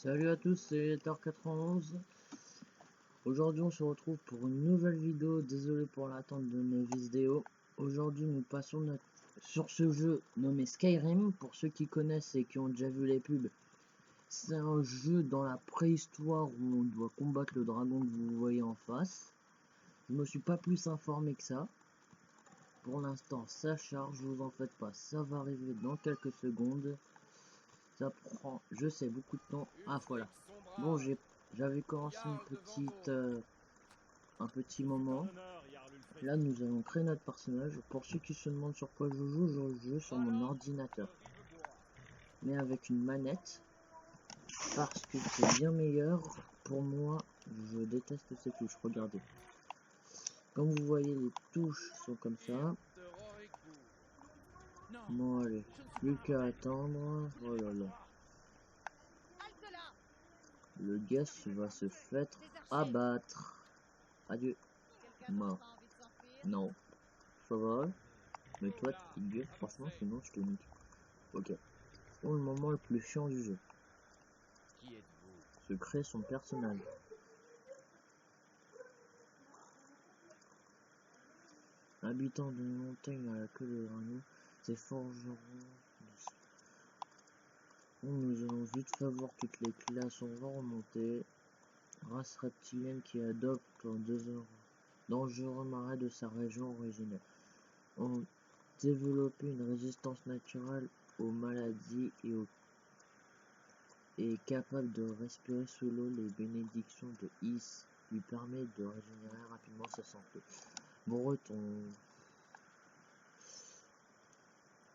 Salut à tous, c'est Thor91. Aujourd'hui on se retrouve pour une nouvelle vidéo. Désolé pour l'attente de mes vidéos. Aujourd'hui nous passons sur ce jeu nommé Skyrim. Pour ceux qui connaissent et qui ont déjà vu les pubs, c'est un jeu dans la préhistoire où on doit combattre le dragon que vous voyez en face. Je me suis pas plus informé que ça. Pour l'instant ça charge, vous en faites pas, ça va arriver dans quelques secondes. Ça prend, je sais, beaucoup de temps. Ah voilà. Bon, j'avais commencé un petit moment. Là, nous allons créer notre personnage. Pour ceux qui se demandent sur quoi je joue sur mon ordinateur, mais avec une manette, parce que c'est bien meilleur. Pour moi, je déteste ces touches. Regardez. Comme vous voyez, les touches sont comme ça. Bon, allez, plus qu'à attendre. Oh là là. Le gars va se faire abattre. Adieu. Mort. Non. Ça va. Mais toi, tu gueules, franchement, sinon je te nique. Ok. Pour le moment le plus chiant du jeu. Se créer son personnage. Habitant d'une montagne à la queue de dragon, ces forgerons. Nous allons vite fait voir toutes les classes on va remonter. Race reptilienne qui adopte en 2 heures dangereux marais de sa région originelle. On développe une résistance naturelle aux maladies et capable de respirer sous l'eau. Les bénédictions de Is lui permet de régénérer rapidement sa santé. Breton.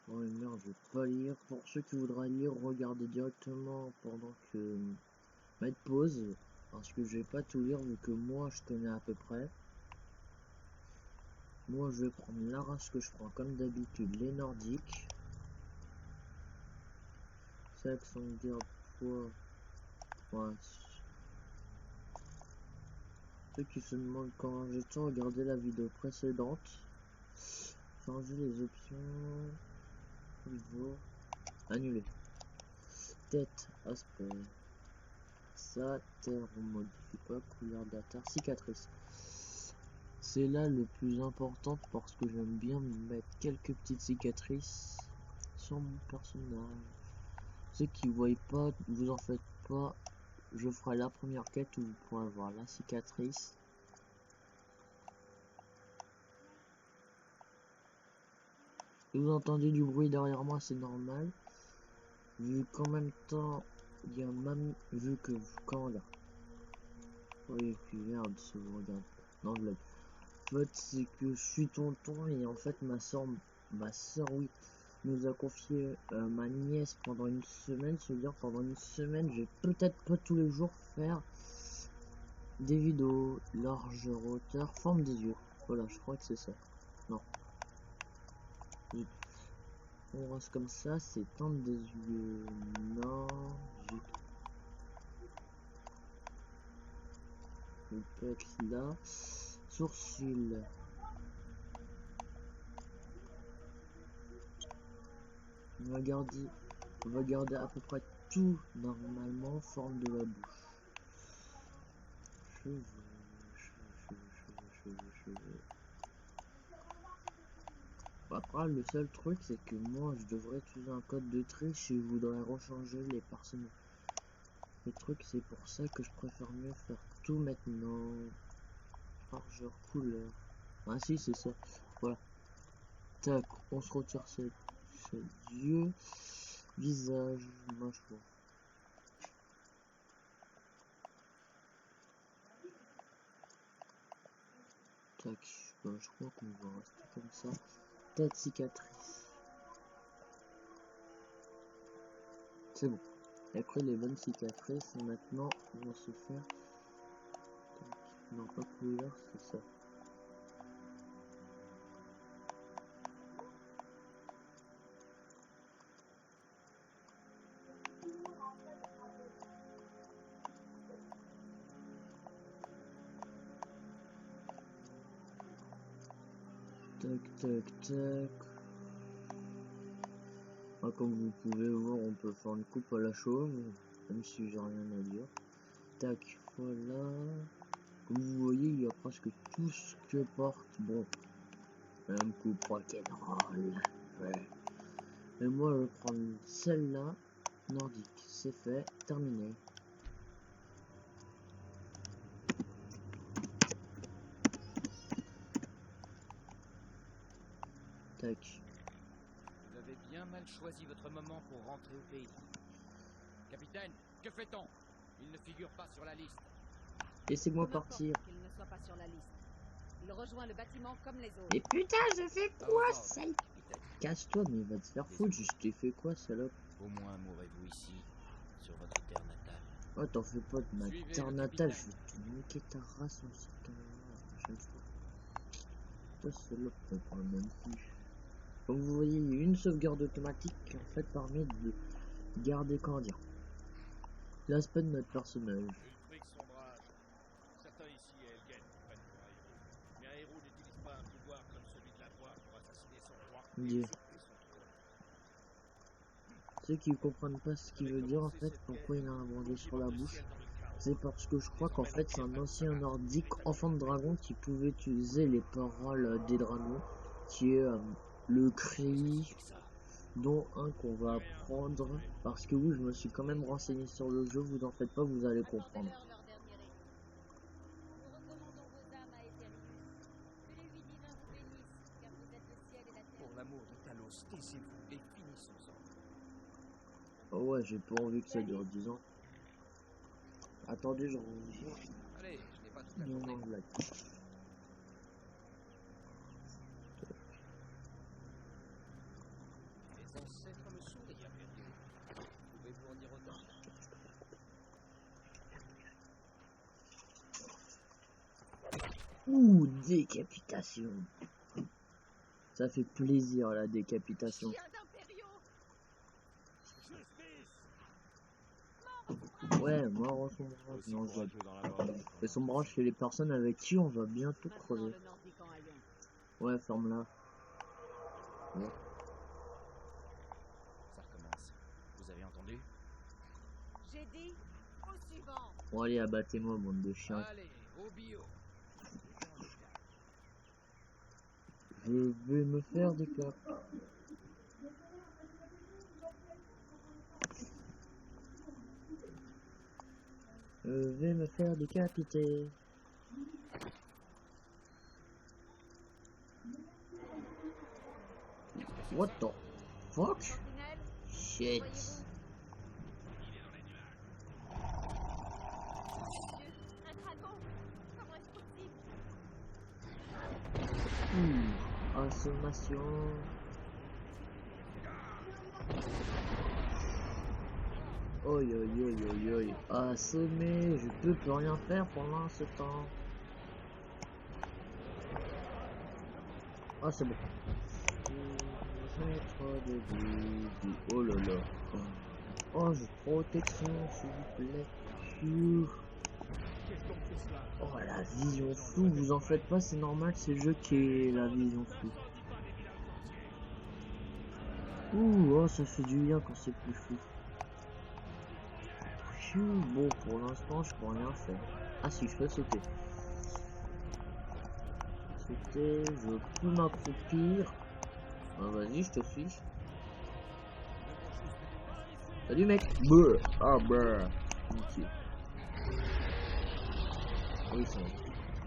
Oh merde, je vais pas lire. Pour ceux qui voudraient lire, regardez directement pendant que mettre pause, parce que je vais pas tout lire vu que moi je connais à peu près. Moi je vais prendre la race que je prends comme d'habitude, les nordiques. 500 garde poids. Ouais. Ceux qui se demandent quand j'ai tout regardé la vidéo précédente. Changer les options. Niveau. Annuler. Tête. Aspect. Ça. Terre. On modifie pas. Couleur de la terre. Cicatrice. C'est là le plus important parce que j'aime bien mettre quelques petites cicatrices sur mon personnage. Ceux qui voient pas, vous en faites pas. Je ferai la première quête où vous pourrez voir la cicatrice. Si vous entendez du bruit derrière moi, c'est normal. Vu qu'en même temps, il y a même vu que quand là. Oui, puis merde, si vous regardez. Non, je blague. En fait, c'est que je suis tonton et en fait, ma soeur, oui, nous a confié ma nièce pendant une semaine. Se dire pendant une semaine, je vais peut-être pas tous les jours faire des vidéos largeur, hauteur, forme des yeux. Voilà, je crois que c'est ça. Non. Oui. On reste comme ça, c'est teinte des yeux. Non, on peut être là. Sourcils. On va garder à peu près tout normalement, forme de la bouche. Cheveux. Après, le seul truc, c'est que moi, je devrais utiliser un code de triche et je voudrais rechanger les personnages. Le truc, c'est pour ça que je préfère mieux faire tout maintenant. Largeur, couleur. Ah si, c'est ça. Voilà. Tac, on se retire ses yeux, visage, mâchoire. Tac, je crois qu'on va rester comme ça. Tête, cicatrice. C'est bon. Après les bonnes cicatrices, maintenant on va se faire. Non, pas couleur, c'est ça. Tac. Ah, comme vous pouvez voir, on peut faire une coupe à la chauve. même si j'ai rien à dire. Tac, voilà. Comme vous voyez, il y a presque tout ce que porte. Bon, même coupe rock'n'roll. Ouais. Et moi, je vais prendre celle-là, nordique. C'est fait, terminé. Tac. Vous avez bien mal choisi votre moment pour rentrer au pays. Capitaine, que fait-on? Il ne figure pas sur la liste. Laissez-moi partir. Qu'il ne soit pas sur la liste. Il rejoint le bâtiment comme les autres. Mais putain, je fais quoi, ordres, sale? capitaine. Casse-toi, mais va te faire foutre, je t'ai fait quoi, salope? Au moins mourrez-vous ici, sur votre terre natale. Oh, t'en fais pas de ma Suivez terre le natale, je capitaine. vais te niquer ta race en ce temps-là, la prochaine fois. Toi, salope, t'en parles même plus. Comme vous voyez, il y a une sauvegarde automatique qui en fait permet de garder, comment dire, l'aspect de notre personnage. Une fric sombrage. Certains ici et Elgen prennent pour un héros. Mais un héros n'utilise pas un pouvoir comme celui de la voix pour assassiner son roi et Dieu. usurper son trône. Ceux qui ne comprennent pas ce qu'il veut dire en fait, pourquoi il a un bandage sur la bouche, c'est parce que je crois qu'en fait c'est un ancien nordique enfant de dragon qui pouvait utiliser les paroles des dragons, qui est le cri, dont un qu'on va apprendre, parce que oui, je me suis quand même renseigné sur le jeu, vous en faites pas, vous allez comprendre. Attendez-leur leur dernier écho. Nous recommandons vos âmes à Aetherius. Que les 8 divins vous bénissent, car vous êtes le ciel et la terre. Pour l'amour de Talos, taisez-vous et finissons-en. Oh ouais, j'ai pas envie que ça dure 10 ans. Attendez, je reviens. Allez, je n'ai pas toute la Non, journée. non, blague. Les ancêtres me sourient à période. Pouvez-vous en dire autant? Ouh, décapitation. Ça fait plaisir la décapitation. Chien d'impériaux! Ouais, mort en son branche. Aussi Non, je courageux dans la mort. fais son branche chez les personnes avec qui on va bientôt Maintenant crever. le nordique en haillons. Ouais, ferme-la. Ouais. Ça recommence. Vous avez entendu? J'ai dit au suivant. Bon, allez, abattez-moi, bande de chiens. Allez, au bio. Je vais me faire des claques. Je vais me faire décapiter. What the fuck? Sentinelle, Shit. voyez-vous? Dieu, un dragon. Comment est-ce possible? Assommation. Oi, oi, oi, oi, oi. Assommé, je peux plus rien faire pendant ce temps. Ah, c'est bon. Oh là là. Oh, j'ai protection, s'il vous plaît. Oh, la vision floue, vous en faites pas, c'est normal, c'est le jeu qui est la vision floue. Ouh, oh, ça fait du bien quand c'est plus flou. Bon, pour l'instant, je peux rien faire. Ah si, je peux sauter. Sauter, je peux m'accroupir. Ah, vas-y, je te suis. Salut mec. Brr. Ah brr. Ok. Oui, ça va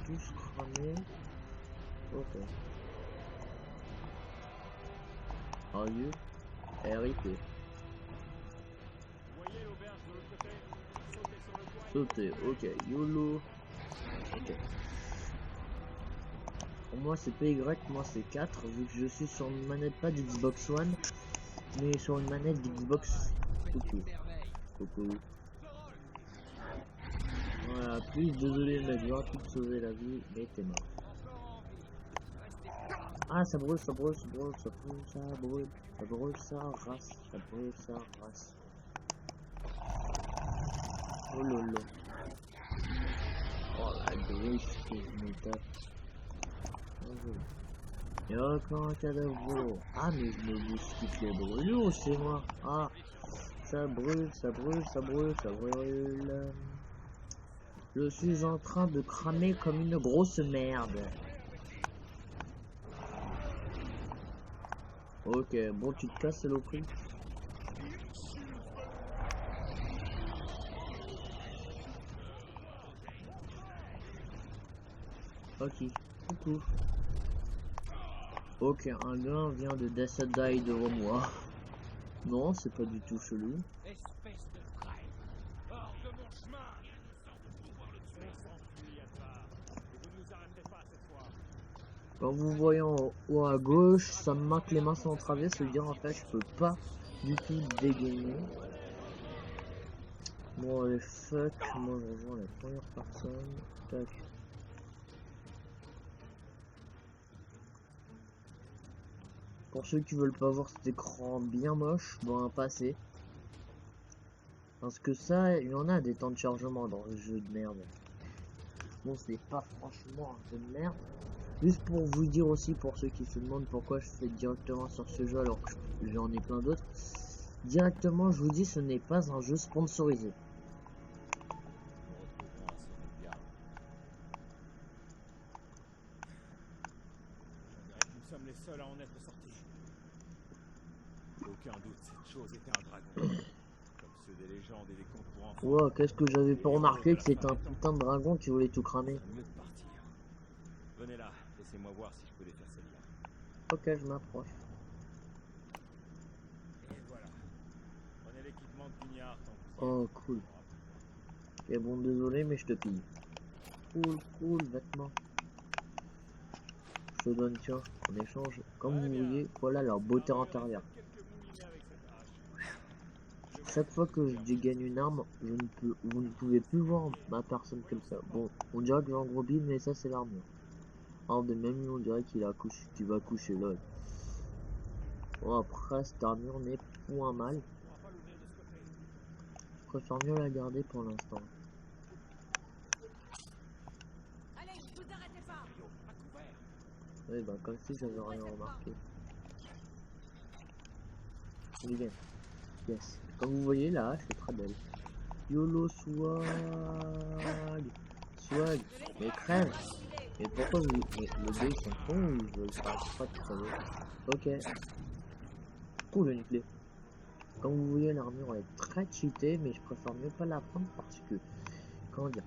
tous cramer. Ok. Are you? RIP. Voyez l'auberge de l'autre côté? Sautez sur le toit. Sauter, ok. YOLO. Ok. Pour moi c'est PY, moi c'est 4, vu que je suis sur une manette pas d'Xbox One, mais sur une manette d'Xbox. Coucou. Coucou. Voilà, plus désolé mec, j'aurais pu te sauver la vie, mais t'es mort. Ah, ça brûle, ça brûle, ça brûle, ça brûle, ça brûle, ça brûle, ça race, ça brûle, ça race. Oh lolo. Oh la griffe que je me tape. Il y a encore un cadavre. Ah, mais je me bouscule les brûlures, c'est moi. Ah, Ça brûle, ça brûle, ça brûle, ça brûle. Je suis en train de cramer comme une grosse merde. Ok, bon, tu te casses, saloperie. Ok, coucou. Ok, un gars vient de décéder devant moi. Non, c'est pas du tout chelou. Espèce de traître! Hors de mon chemin! On s'enfuit à part. Et vous ne nous arrêterez pas cette fois. Quand vous voyez en haut à gauche, ça me marque les mains sont entravées, ça veut dire en fait je peux pas du tout dégainer. Bon allez fuck, moi je rejoins la première personne. Tac. Pour ceux qui veulent pas voir cet écran bien moche, bon passez. Parce que ça, il y en a des temps de chargement dans le jeu de merde. Bon c'est pas franchement un jeu de merde. Juste pour vous dire aussi, pour ceux qui se demandent pourquoi je fais directement sur ce jeu alors que j'en ai plein d'autres. Directement, je vous dis, ce n'est pas un jeu sponsorisé. Nous sommes les seuls à en être sortis. Aucun doute, cette chose était un dragon. Comme ceux des légendes et des contes pour enfants. Wow, qu'est-ce que j'avais pas remarqué que c'était un putain de dragon qui voulait tout cramer. C'est mieux de partir. Venez là, laissez-moi voir si je peux les faire celle-là. Ok, je m'approche. Et voilà. Prenez l'équipement de Guignard tant que vous y êtes. Oh, cool. Ok, bon, désolé, mais je te pille. Cool, cool, vêtements. Je te donne, tiens, en échange. Comme vous voyez, voilà leur beauté intérieure. Chaque fois que je dégaine une arme, vous ne pouvez plus voir ma personne comme ça. Bon, on dirait que j'ai un gros bide, mais ça c'est l'armure. Alors de même lui, on dirait qu'il va coucher là. Bon, après, cette armure n'est point mal. Je préfère mieux la garder pour l'instant. Allez, vous arrêtez pas! Oui, bah comme si j'avais rien remarqué. Bien. Yes. Comme vous voyez là, je suis très belle. YOLO swag. Swag. Mais crève. Mais pourquoi vous... Mais le gars ils sont cons ou ils veulent pas de crever? Ok. Cool une clé. Comme vous voyez l'armure est très cheatée, mais je préfère mieux pas la prendre parce que... Comment dire?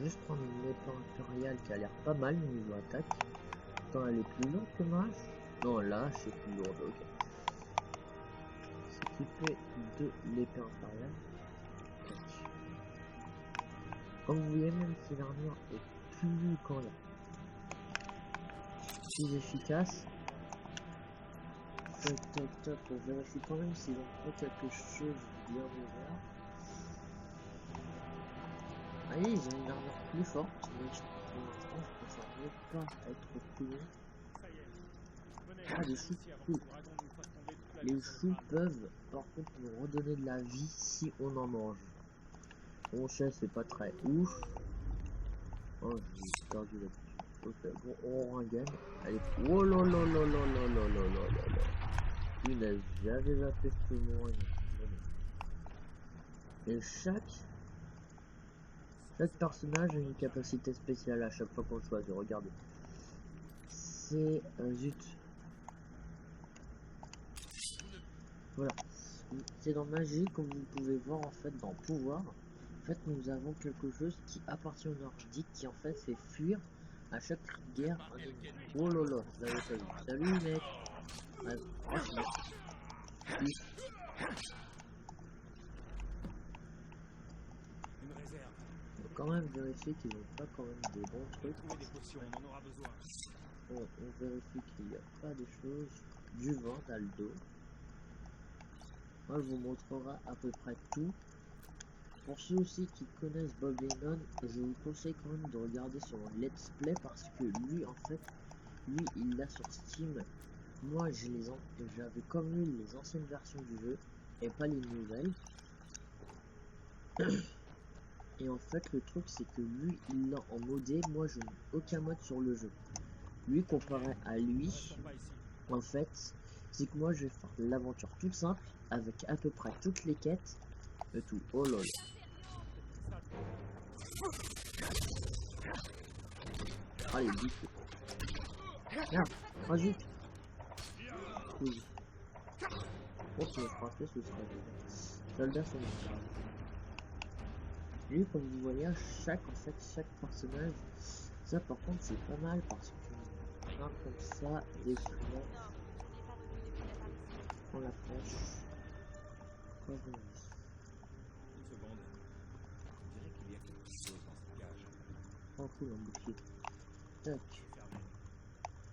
Juste prendre une épée impériale qui a l'air pas mal niveau attaque. Attends, elle est plus lourde que ma hache? Non, là c'est plus lourde, ok. S'équiper de l'épée impériale. Comme vous voyez, même si l'armure est plus plus efficace. Tac tac tac, on vérifie quand même s'ils ont pas quelque chose bien ouvert. Ah oui, ils ont une armure plus forte, mais pour l'instant je préfère mieux pas être cool. Ah, les choux, cool. Les choux peuvent par contre nous redonner de la vie si on en mange. Bon, ça c'est pas très ouf. Oh, j'ai perdu là-dessus. Ok, bon, on regagne. Allez, oh là là là là là là là là là là. Punaise, j'avais zappé ce moment. Et chaque personnage a une capacité spéciale à chaque fois qu'on le choisit. Regardez. C'est zut. Voilà. C'est dans magie, comme vous pouvez voir en fait dans pouvoir. En fait, nous avons quelque chose qui appartient au nordique qui en fait fait fuir à chaque guerre un ennemi. Oh là là, je l'avais pas vu. Salut mec. Ah, franchement. Oui. Une réserve. Faut quand même vérifier qu'ils n'ont pas quand même des bons trucs. Trouver des potions, on en aura besoin. Bon, on vérifie qu'il n'y a pas des choses. Du vent dans le dos. Moi, je vous montrerai à peu près tout. Pour ceux aussi qui connaissent Bob Lennon, je vous conseille quand même de regarder son let's play parce que lui, en fait, lui, il l'a sur Steam. Moi, j'avais comme lui les anciennes versions du jeu et pas les nouvelles. Et en fait, le truc, c'est que lui, il l'a en modé. Moi, je n'ai aucun mode sur le jeu. Lui, comparé à lui, en fait, c'est que moi je vais faire l'aventure toute simple avec à peu près toutes les quêtes et tout. Oh lol. Allez, bouffez. Merde, ah zut. Oui. Ok, frappé, ce serait soldats sont morts. Lui, comme vous voyez, chaque personnage, ça par contre c'est pas mal parce que un comme ça, des squelettes, on la pêche. Quoi vous avez? Une seconde. Je dirais qu'il y a quelque chose dans cette cage. Oh cool, un bouclier. Tac. C'est fermé.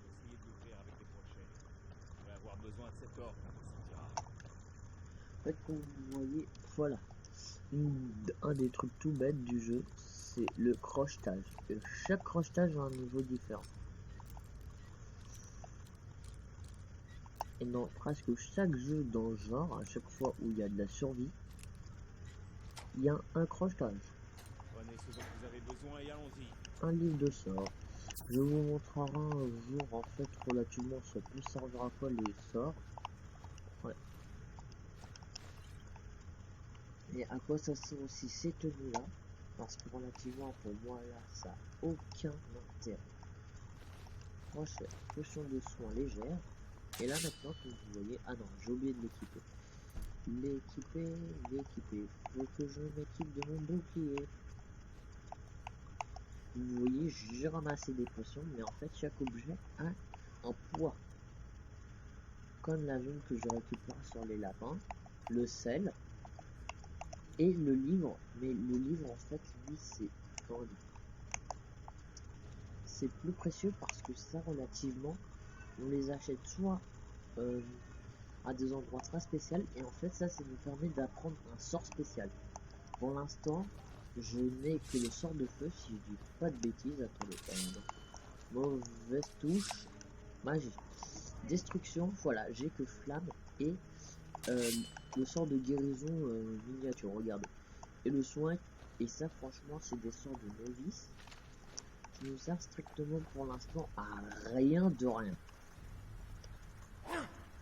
Essayez de l'ouvrir avec des crochets. On va avoir besoin de cet or quand on sortira. En fait, comme vous voyez, voilà. Un des trucs tout bêtes du jeu, c'est le crochetage. Et chaque crochetage a un niveau différent. Et dans presque chaque jeu dans le genre, à chaque fois où il y a de la survie, il y a un crochetage. Prenez ce dont vous avez besoin et allons-y. Un livre de sorts. Je vous montrerai un jour en fait relativement ça peut servir à quoi les sorts. Ouais. Et à quoi ça sert aussi ces tenues là. Parce que relativement pour moi là ça n'a aucun intérêt. Moi je fais potion de soins légère. Et là maintenant que vous voyez. Ah non, j'ai oublié de l'équiper. L'équiper. Faut que je m'équipe de mon bouclier. Vous voyez, j'ai ramassé des potions, mais en fait chaque objet a un poids. Comme la viande que je récupère sur les lapins, le sel et le livre. Mais le livre en fait lui c'est comment dire, c'est plus précieux parce que ça relativement on les achète soit à des endroits très spéciaux et en fait ça nous permet d'apprendre un sort spécial. Pour l'instant je n'ai que le sort de feu si je dis pas de bêtises. Attendez, mauvaise touche, magie, destruction, voilà j'ai que flamme et le sort de guérison miniature, regardez, et le soin, et ça franchement c'est des sorts de novice qui nous servent strictement pour l'instant à rien de rien.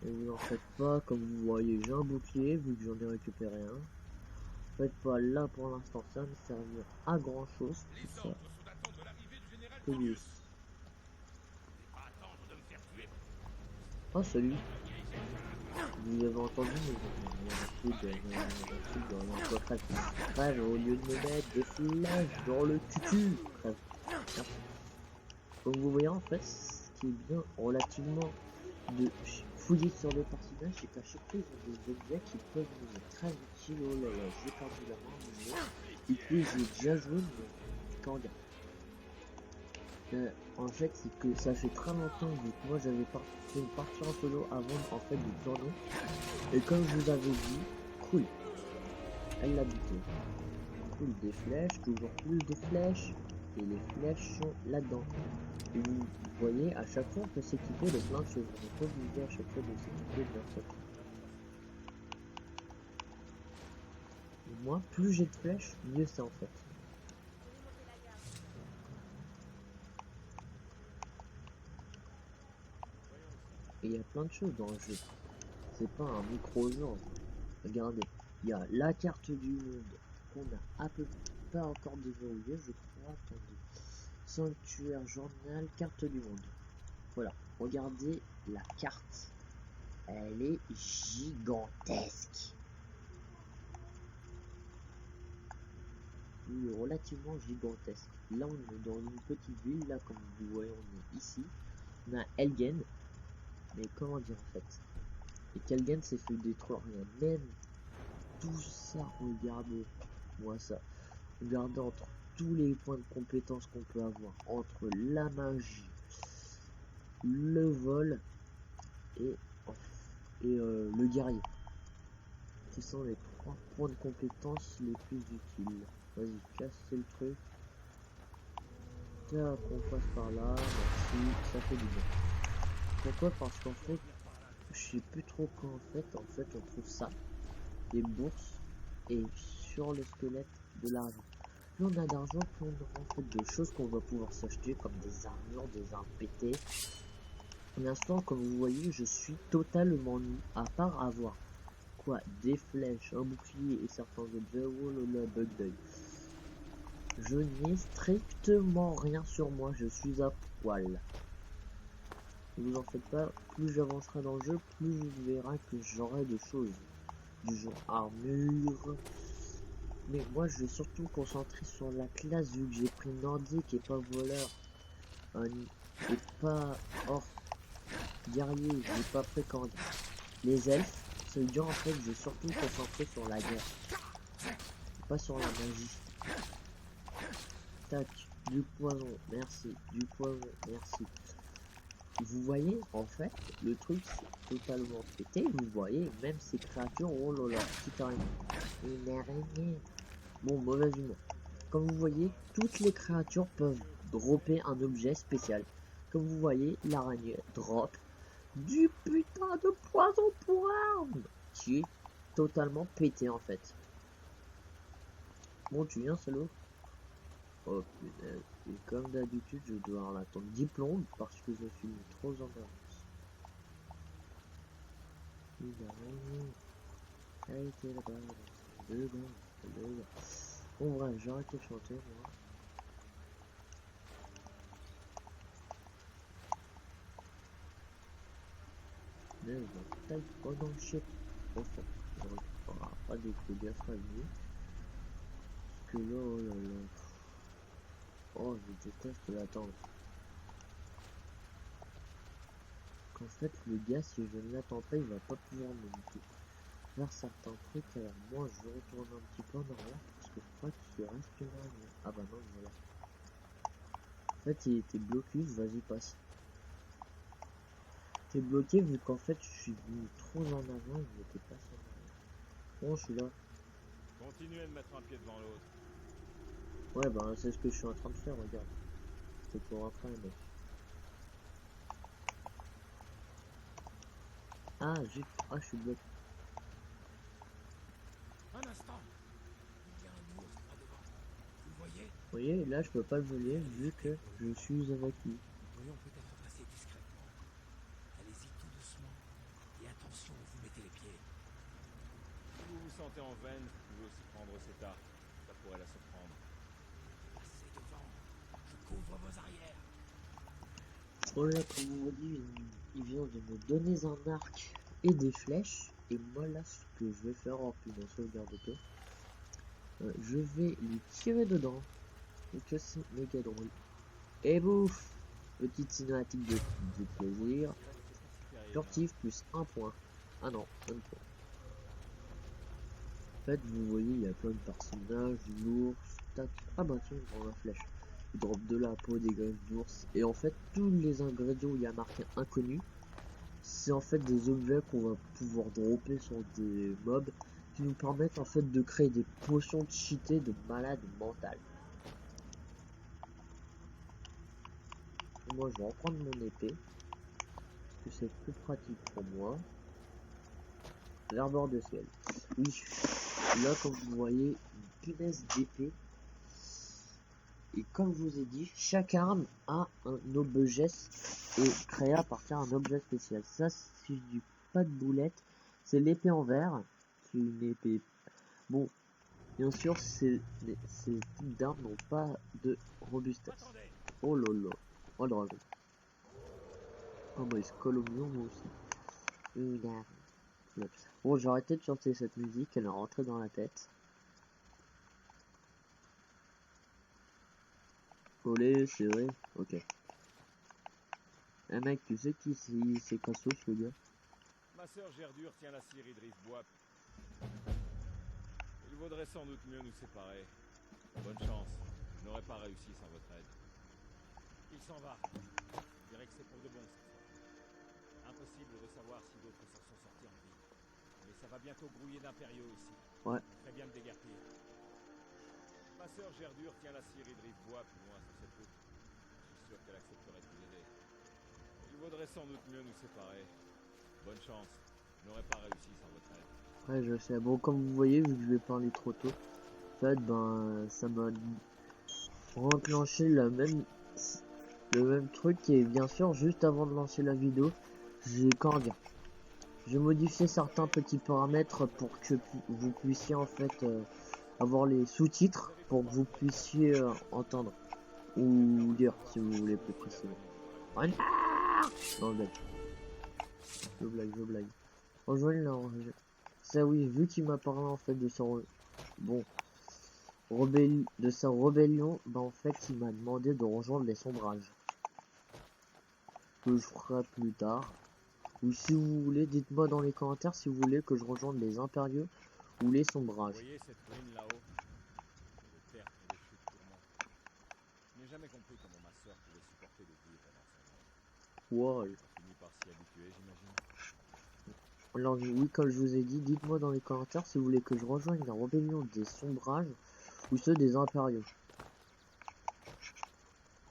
Et vous n'en faites pas, comme vous voyez j'ai un bouclier vu que j'en ai récupéré un. Faites pas là pour l'instant, ça ne servir à grand chose. Les Tout ça. ordres sont d'attendre l'arrivée du général Police. Claudius. Pas attendre de me faire tuer. Oh salut. Vous avez entendu mais crève au lieu de me mettre des flèches dans le cul. Crève. Donc vous voyez en fait ce qui est bien relativement de fouiller sur les personnages, c'est qu'à chaque fois ils ont des objets qui peuvent nous être très utiles. Oh là là, j'ai perdu la main, mais et puis j'ai déjà joué, mais comment dire, en fait c'est que ça fait très longtemps que moi j'avais fait une partie en solo avant en fait de tourner, et comme je vous avais dit, cool, elle l'a buté, cool, des flèches, toujours plus de flèches, et les flèches sont là-dedans. Et vous voyez, à chaque fois on peut s'équiper de plein de choses, on n'est pas obligé à chaque fois de s'équiper d'un seul. Et moi, plus j'ai de flèches, mieux c'est en fait. Et il y a plein de choses dans le jeu. C'est pas un micro-genre. Regardez, il y a la carte du monde qu'on a à peu pas encore déverrouillée, je crois. Attendez. Sanctuaire journal, carte du monde. Voilà, regardez la carte. Elle est gigantesque. Il est relativement gigantesque. Là, on est dans une petite ville. Là, comme vous voyez, on est ici. On a Helgen. Mais comment dire en fait? Et qu'Helgen s'est fait détruire. Même tout ça, regardez-moi ça. Regardez entre tous les points de compétence qu'on peut avoir. Entre la magie, le vol et le guerrier. Ce sont les 3 points de compétence les plus utiles. Vas-y, cassez le truc. Tac, on passe par là. Merci, ça fait du bien. Pourquoi? Parce qu'en fait, je sais plus trop quand en fait on trouve ça. Des bourses et sur le squelette de l'argent. Plus on a d'argent, plus on aura en fait de choses qu'on va pouvoir s'acheter comme des armures, des armes pétées. Pour l'instant, comme vous voyez, je suis totalement nu, à part avoir quoi, des flèches, un bouclier et certains objets. Oh là là, bug d'œil. Je n'ai strictement rien sur moi, je suis à poil. Ne vous en faites pas, plus j'avancerai dans le jeu, plus vous verrez que j'aurai des choses du genre armure. Mais moi je vais surtout me concentrer sur la classe vu que j'ai pris nordique et pas voleur. Et pas or guerrier, j'ai pas précorde. Les elfes, ça veut dire en fait je vais surtout me concentrer sur la guerre. Pas sur la magie. Tac, du poison, merci, du poison, merci. Vous voyez, en fait, le truc c'est totalement pété. Vous voyez, même ces créatures, oh là là, petite araignée. Une araignée. Bon, mauvaise humeur. Comme vous voyez, toutes les créatures peuvent dropper un objet spécial. Comme vous voyez, l'araignée drop du putain de poison pour arme qui est totalement pété en fait. Bon, tu viens, salaud? Oh punaise. Et comme d'habitude, je dois en attendre 10 plombes parce que je suis trop en avance. Une araignée. Elle était là-bas. Deux gars. Bon, bref, j'ai arrêté de chanter, moi. Mais je taille pas dans le shit. Enfin, je récupérerai pas des coups bien familles. Parce que là, oh là là. Oh, je déteste l'attente. Qu'en fait, le gars, si je ne l'attends pas, il va pas pouvoir me faire certains trucs. Alors, moi, je retourne un petit peu en arrière parce que je crois qu'il reste là. Mais... ah bah non, voilà. En fait, il était bloqué. Vas-y, passe. T'es bloqué vu qu'en fait, je suis venu trop en avant. Il n'était pas en arrière. Bon, je suis là. Continuez de mettre un pied devant l'autre. Ouais, bah, c'est ce que je suis en train de faire. Regarde. C'est pour après, mec. Ah, zut. Ah, je suis bloqué. Un instant. Il y a un ours là devant. Vous le voyez? Vous voyez, là, je peux pas le voler vu que je suis avec lui. Nous pourrions peut-être passer discrètement. Allez-y tout doucement. Et attention où vous mettez les pieds. Si vous vous sentez en veine, vous pouvez aussi prendre cet arc. Ça pourrait la surprendre. Passez devant. Je couvre vos arrières. Voilà, comme on dit, il vient de me donner un arc et des flèches. Et moi, là, ce que je vais faire, en plus d'un sauvegarde auto, je vais lui tirer dedans. Et que c'est méga drôle. Et bouffe! Petite cinématique de plaisir. Furtif plus 1 point. Ah non, 1 point. En fait, vous voyez, il y a plein de personnages, l'ours, tac. Ah bah tiens, je prends la flèche. Il drop de la peau, des graines d'ours. Et en fait, tous les ingrédients où il y a marqué inconnu, c'est en fait des objets qu'on va pouvoir dropper sur des mobs qui nous permettent en fait de créer des potions cheatées de malade mental. Moi, je vais reprendre mon épée parce que c'est plus pratique pour moi. L'arbor de ciel. Oui, là, comme vous voyez, une punaise d'épée. Et comme je vous ai dit, chaque arme a un objet et créé à partir d'un objet spécial. Ça, si je dis pas de boulette, c'est l'épée en verre. C'est une épée. Bon, bien sûr, ces types d'armes n'ont pas de robustesse. Attendez. Oh lolo. Oh le dragon. Oh bah il se colle au mur moi aussi. Une arme. Ouais. Bon, j'ai arrêté de chanter cette musique, elle est rentrée dans la tête. Olé, c'est vrai. Ok. Eh mec, tu sais qui c'est Cassos le gars? Ma sœur Gerdure tient la scierie de Rivebois. Il vaudrait sans doute mieux nous séparer. Bonne chance. Je n'aurais pas réussi sans votre aide. Il s'en va. Je dirais que c'est pour de bon cette fois. Impossible de savoir si d'autres s'en sont sortis en vie. Mais ça va bientôt grouiller d'impériaux ici. Ouais. Très bien de déguerpir. Ma sœur Gerdure tient la scierie de Rivebois plus loin sur cette route. Je suis sûr qu'elle accepterait de vous aider. Il vaudrait sans doute mieux nous séparer. Bonne chance. Je n'aurais pas réussi sans votre aide. Ouais, je sais. Bon, comme vous voyez, vu que je vais parler trop tôt, en fait, ben, ça m'a renclenché la même le même truc, et bien sûr, juste avant de lancer la vidéo, j'ai modifié certains petits paramètres pour que vous puissiez en fait avoir les sous-titres pour que vous puissiez entendre ou lire si vous voulez plus précisément. Non, je blague. Rejoignez là. Ça oui, vu qu'il m'a parlé en fait de son de sa rébellion, bah en fait il m'a demandé de rejoindre les sombrages. Que je ferai plus tard. Ou si vous voulez, dites-moi dans les commentaires si vous voulez que je rejoigne les impériaux ou les sombrages. Vous voyez cette ruine là-haut? Des pertes et des chutes tourmentes. Je n'ai jamais compris comment ma sœur pouvait supporter de vivre dans ce monde. Wow. Elle a fini par s'y habituer, j'imagine. Alors oui, comme je vous ai dit, dites-moi dans les commentaires si vous voulez que je rejoigne la rébellion des sombrages ou ceux des impériaux.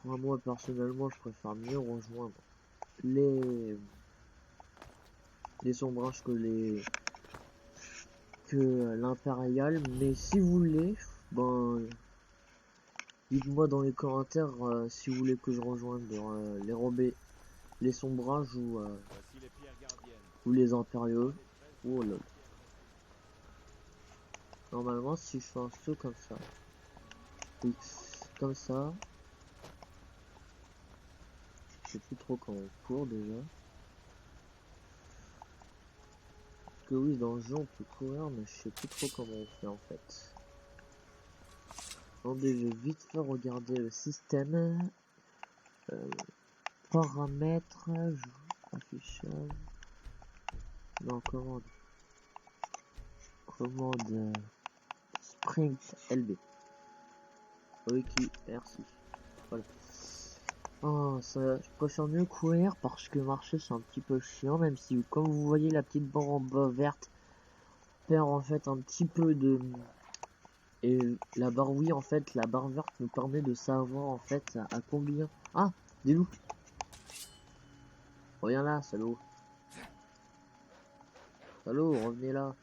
Moi personnellement, je préfère mieux rejoindre les sombrages que l'impérial, mais si vous voulez, ben dites-moi dans les commentaires si vous voulez que je rejoigne les sombrages Voici les pierres gardiennes. ou les impériaux. Oh là. Normalement, si je fais un saut comme ça, oui, comme ça, je sais plus trop comment on court déjà. Parce que oui, dans le jeu on peut courir, mais je sais plus trop comment on fait en fait. Attendez, je vais vite fait regarder le système. Paramètres, affichage. Non, commande sprint LB. Ok, merci. Voilà. Oh, ça, je préfère mieux courir parce que marcher c'est un petit peu chiant, même si comme vous voyez la petite barre en bas verte perd en fait un petit peu de... Et la barre oui en fait, la barre verte nous permet de savoir en fait à combien... Ah, des loups. Reviens là, salaud. Salaud, revenez là.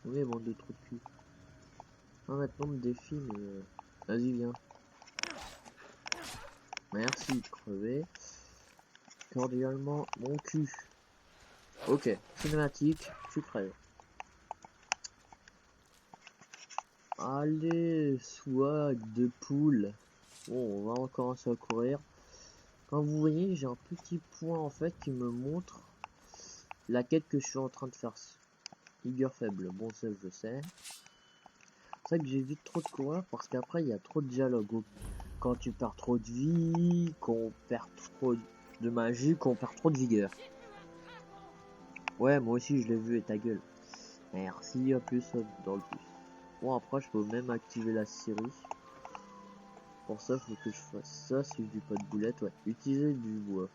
Oui, bande de trous de cul. Ah, maintenant me défie, mais... Vas-y, viens. Merci, crevé. Cordialement, mon cul. Ok, cinématique, tu crèves. Allez, swag de poule. Bon, on va recommencer à courir. Comme vous voyez, j'ai un petit point en fait qui me montre la quête que je suis en train de faire. Figure faible, bon ça je sais. C'est vrai que j'évite trop de courir parce qu'après il y a trop de dialogue. Quand tu perds trop de vie, qu'on perd trop de magie, qu'on perd trop de vigueur. Ouais, moi aussi je l'ai vu et ta gueule. Merci, à plus dans le plus. Bon, après je peux même activer la série. Pour ça, il faut que je fasse ça si je dis pas de boulette. Ouais, utiliser du bois.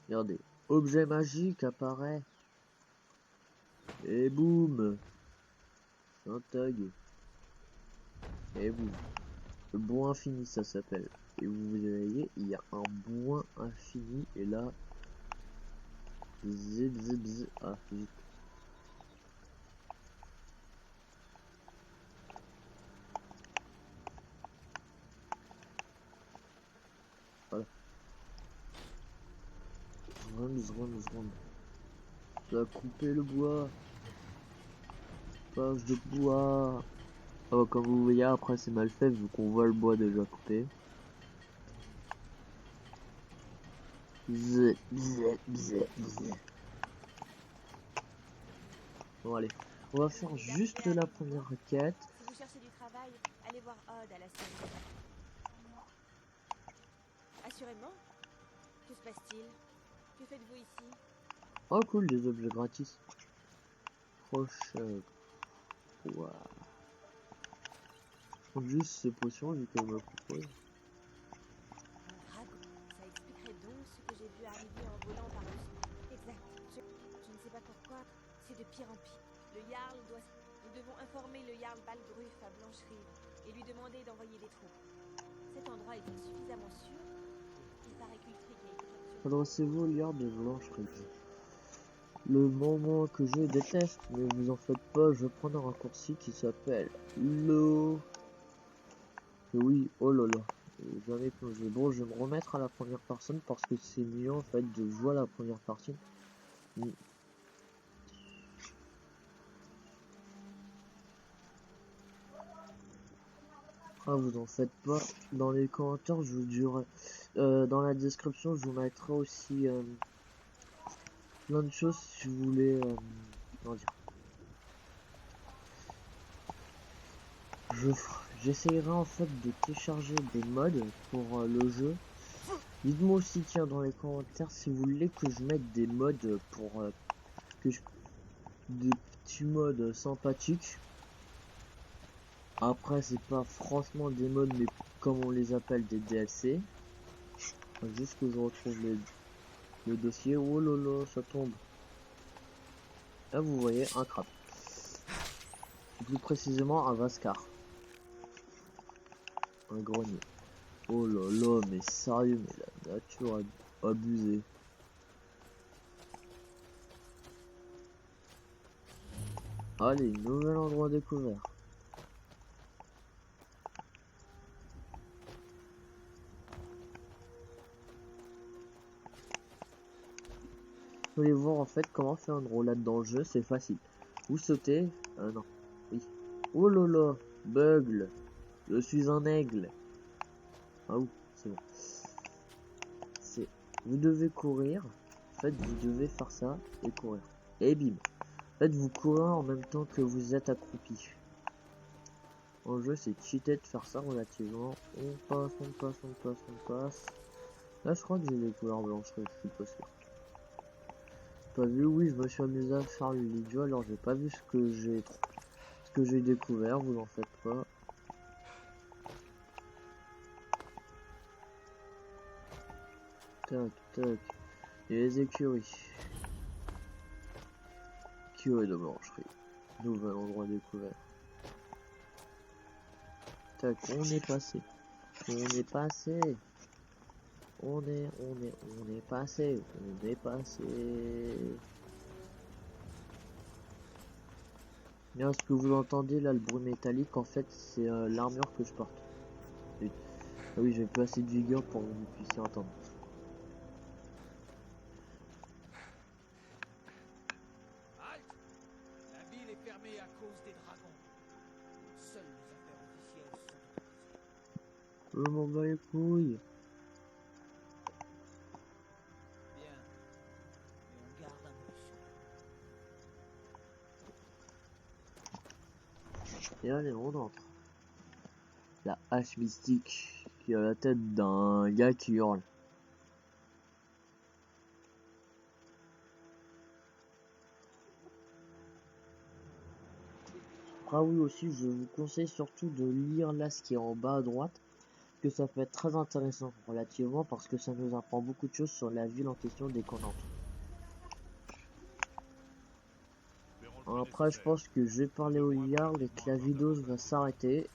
Regardez, objet magique apparaît. Et boum. Un tag. Et boum. Le bois infini, ça s'appelle. Et vous voyez, il y a un bois infini. Et là, zip zip zip. Ah, zip. Voilà. Zron. Ça a coupé le bois. Page de bois. Oh, comme vous voyez, après c'est mal fait vu qu'on voit le bois déjà coupé. Bon allez, on va faire juste la première quête. Si vous cherchez du travail, allez voir Odd à la série. Assurément. Que se passe-t-il? Que faites-vous ici? Oh cool, des objets gratis. Prochain. Wow. Juste ces potions vu qu'elle me propose. Un dragon. Ça expliquerait donc ce que j'ai vu arriver en volant par le... Exact. Je ne sais pas pourquoi. C'est de pire en pire. Le Jarl doit... Nous devons informer le Jarl Balgruf à Blancherie et lui demander d'envoyer des troupes. Cet endroit est-il suffisamment sûr? Il paraît qu'Ulfric a été capturé. Adressez-vous au liard de Blancherie. Le moment que je déteste, mais vous en faites pas, je prends un raccourci qui s'appelle l'eau. Oui, oh là là. jamais plongé. Bon, je vais me remettre à la première personne parce que c'est mieux en fait de jouer à la première personne. Ah, vous en faites pas. Dans les commentaires, je vous dirai. Dans la description, je vous mettrai aussi plein de choses si vous voulez. Comment dire. J'essayerai en fait de télécharger des mods pour le jeu. Dites-moi aussi tiens dans les commentaires si vous voulez que je mette des mods pour des petits mods sympathiques. Après c'est pas franchement des mods mais comme on les appelle des DLC. Enfin, juste que je retrouve le dossier. Oh là là, ça tombe. Là vous voyez un crabe. Plus précisément un Vascar. Un grenier. Oh là là, mais sérieux, mais la nature a abusé. Allez, nouvel endroit découvert. Vous voulez voir en fait comment faire une roulade dans le jeu, c'est facile. Vous sautez, non, oui. Oh là là, bugle, je suis un aigle. Ah oui, c'est bon. Vous devez courir, en fait vous devez faire ça et courir. Et bim. En fait vous courez en même temps que vous êtes accroupi. En jeu c'est cheaté de faire ça relativement. On passe. Là je crois que j'ai des couleurs blanches, je suis pas sûr. Pas vu, oui je me suis amusé à faire l'idiot alors j'ai pas vu ce que j'ai découvert, vous en faites pas. Tac tac. Et les écuries. Écurie de blancherie. Nouvel endroit découvert. Tac, on est passé. On est passé. On est passé. Bien, ce que vous entendez là, le bruit métallique, en fait, c'est l'armure que je porte. Ah oui, j'ai pas assez de vigueur pour que vous puissiez entendre. Halte! La ville est fermée à cause des dragons. Seules les affaires officielles sont autorisées. Je m'en bats les couilles. Bien. Mais on garde un œil sur eux. Et allez, on entre. La hache mystique qui a la tête d'un gars qui hurle. Ah oui aussi, je vous conseille surtout de lire là ce qui est en bas à droite, que ça peut être très intéressant relativement parce que ça nous apprend beaucoup de choses sur la ville en question dès qu'on entre. Après je pense que je vais parler au Jarl et que la vidéo va s'arrêter.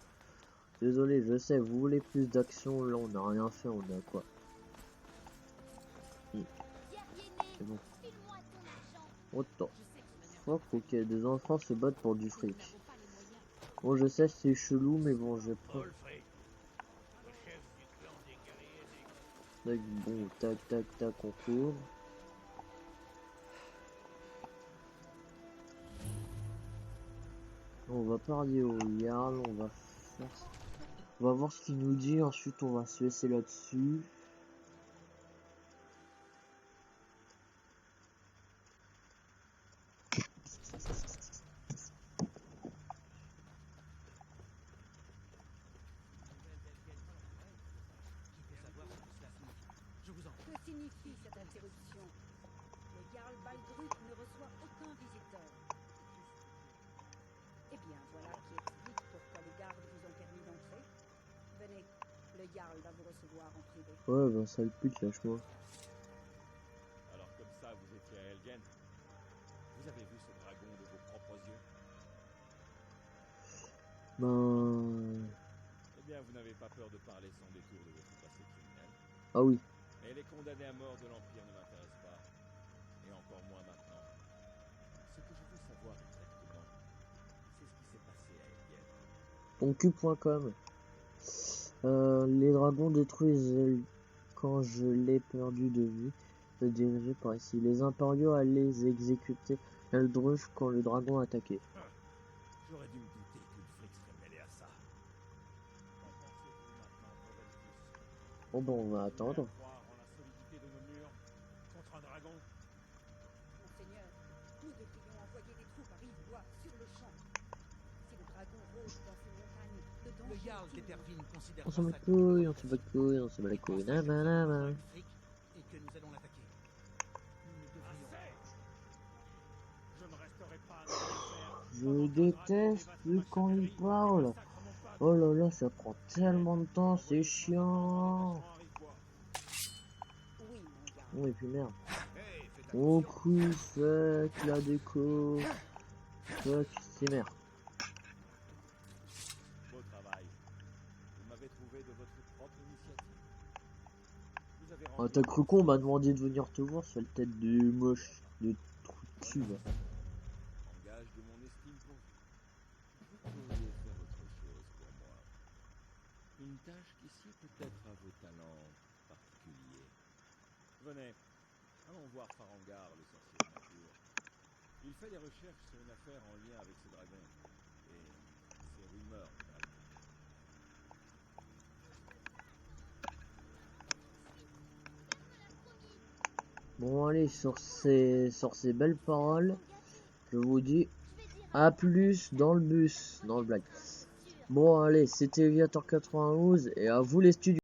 Désolé, je sais, vous voulez plus d'action, là on n'a rien fait, on a quoi. C'est bon. Autant. Fuck, ok, des enfants se battent pour du fric. Bon, je sais, c'est chelou, mais bon, je prends. Tac, bon, tac, on court. On va parler au Jarl, on va faire... On va voir ce qu'il nous dit, ensuite on va se laisser là-dessus. Que signifie cette interruption? Le Jarl Balgruuf ne reçoit aucun visiteur. Eh bien, voilà qui explique pourquoi les gardes vous ont permis d'entrer. Venez, le Jarl va vous recevoir en privé. Ouais, ben sale pute, lâche-moi. Alors comme ça, vous étiez à Helgen. Vous avez vu ce dragon de vos propres yeux? Ben... Eh bien, vous n'avez pas peur de parler sans détour de votre passé criminel. Ah oui. Mais les condamnés à mort de l'Empire ne m'intéressent pas. Et encore moins maintenant. Ce que je veux savoir exactement, c'est ce qui s'est passé à Helgen. Poncu.com. Les dragons détruisent quand je l'ai perdu de vue. Se diriger par ici. Les impériaux allaient exécuter Eldrush quand le dragon attaquait. J'aurais dû me douter qu'Ulfric serait mêlé à ça. Qu'en pensez-vous maintenant, Proventus? Bon, on va attendre. Croire en la solidité de nos murs contre un dragon? Monseigneur, nous devrions envoyer des troupes à Rive-Bois sur le champ. Si le dragon rôde dans ces montagnes, le danger... Le Jarl d'Éterville considère On s'en bat ça les couilles, on s'en bat les couilles, on s'en bat les couilles. Nanana. Ulfric et que nous allons l'attaquer. Nous ne devrions Je ne resterai pas à ne rien faire. Je déteste plus quand il parle. Oh là là, ça prend tellement de temps, c'est chiant. Oui, mon gars. Oh, et puis merde. Hey, faites Oh, attention. cool, fuck, la déco. Fuck, c'est merde. Beau travail. Vous m'avez trouvé de votre propre initiative. Vous avez Ah, t'as cru qu'on m'a demandé de venir te voir, sale tête de moche, de trou de cul, va. En gage de mon estime pour vous. Vous pourriez faire autre chose pour moi. Une tâche qui sied peut-être à vos talents particuliers. Venez, allons voir Farengar, le sorcier de nature. Il fait des recherches sur une affaire en lien avec ce dragon et ses rumeurs de dragon. Bon, allez, sur ces belles paroles, je vous dis à plus dans le bus, dans le blague. Bon, allez, c'était Viator 91 et à vous les studios.